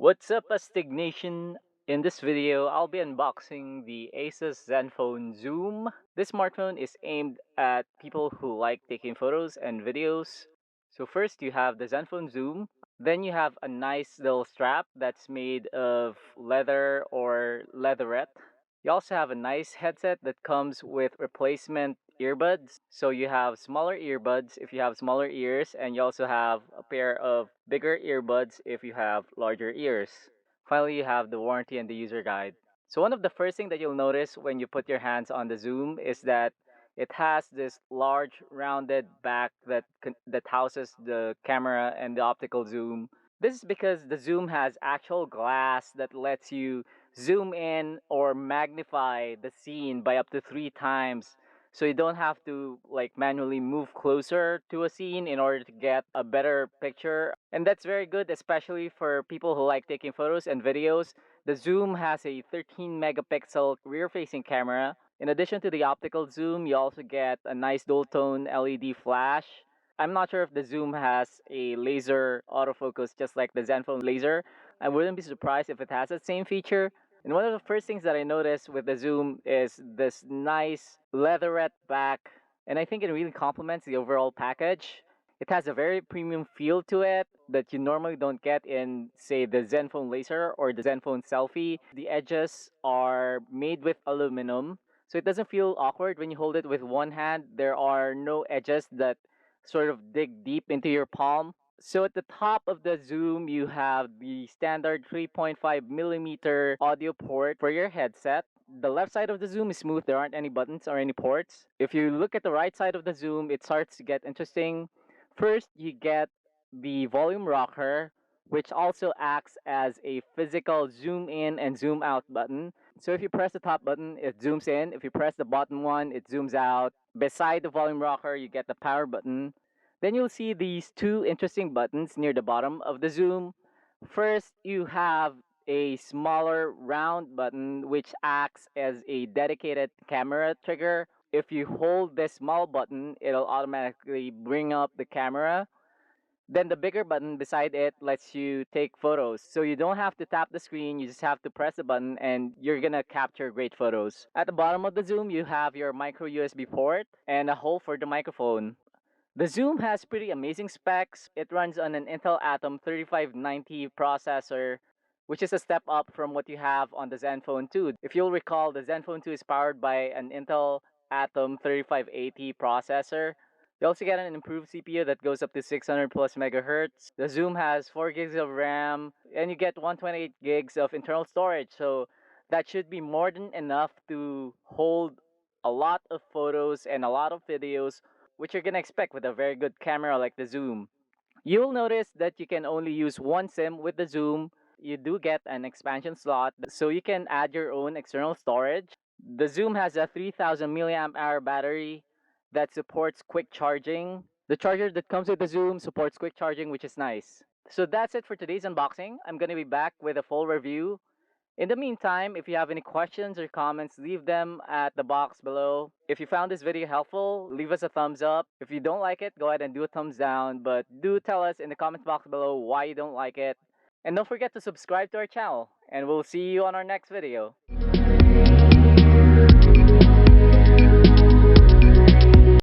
What's up, Astig Nation? In this video, I'll be unboxing the Asus Zenfone Zoom. This smartphone is aimed at people who like taking photos and videos. So first you have the Zenfone Zoom, then you have a nice little strap that's made of leather or leatherette. You also have a nice headset that comes with replacement earbuds. So you have smaller earbuds if you have smaller ears, and you also have a pair of bigger earbuds if you have larger ears. Finally, you have the warranty and the user guide. So one of the first thing that you'll notice when you put your hands on the Zoom is that it has this large rounded back that houses the camera and the optical zoom. This is because the Zoom has actual glass that lets you zoom in or magnify the scene by up to 3 times, so you don't have to like manually move closer to a scene in order to get a better picture. And that's very good, especially for people who like taking photos and videos. The Zoom has a 13 megapixel rear facing camera. In addition to the optical zoom, you also get a nice dual tone LED flash. I'm not sure if the Zoom has a laser autofocus just like the Zenfone laser. I wouldn't be surprised if it has that same feature. And one of the first things that I noticed with the Zoom is this nice leatherette back, and I think it really complements the overall package. It has a very premium feel to it that you normally don't get in, say, the Zenfone Laser or the Zenfone Selfie. The edges are made with aluminum, so it doesn't feel awkward when you hold it with one hand. There are no edges that sort of dig deep into your palm. So at the top of the Zoom, you have the standard 3.5 millimeter audio port for your headset. The left side of the Zoom is smooth. There aren't any buttons or any ports. If you look at the right side of the Zoom, it starts to get interesting. First, you get the volume rocker, which also acts as a physical zoom in and zoom out button. So if you press the top button, it zooms in. If you press the bottom one, it zooms out. Beside the volume rocker, you get the power button. Then you'll see these two interesting buttons near the bottom of the Zoom. First, you have a smaller round button which acts as a dedicated camera trigger. If you hold this small button, it'll automatically bring up the camera. Then the bigger button beside it lets you take photos. So you don't have to tap the screen, you just have to press the button and you're gonna capture great photos. At the bottom of the Zoom, you have your micro USB port and a hole for the microphone. The Zoom has pretty amazing specs. It runs on an Intel Atom 3590 processor, which is a step up from what you have on the Zenfone 2. If you'll recall, the Zenfone 2 is powered by an Intel Atom 3580 processor. You also get an improved CPU that goes up to 600 plus megahertz. The Zoom has 4 gigs of RAM, and you get 128 gigs of internal storage. So that should be more than enough to hold a lot of photos and a lot of videos, which you're gonna expect with a very good camera like the Zoom. You'll notice that you can only use one SIM with the Zoom. You do get an expansion slot, so you can add your own external storage. The Zoom has a 3000 milliamp hour battery that supports quick charging. The charger that comes with the Zoom supports quick charging, which is nice. So that's it for today's unboxing. I'm gonna be back with a full review. In the meantime, if you have any questions or comments, leave them at the box below. If you found this video helpful, leave us a thumbs up. If you don't like it, go ahead and do a thumbs down, but do tell us in the comment box below why you don't like it. And don't forget to subscribe to our channel, and we'll see you on our next video.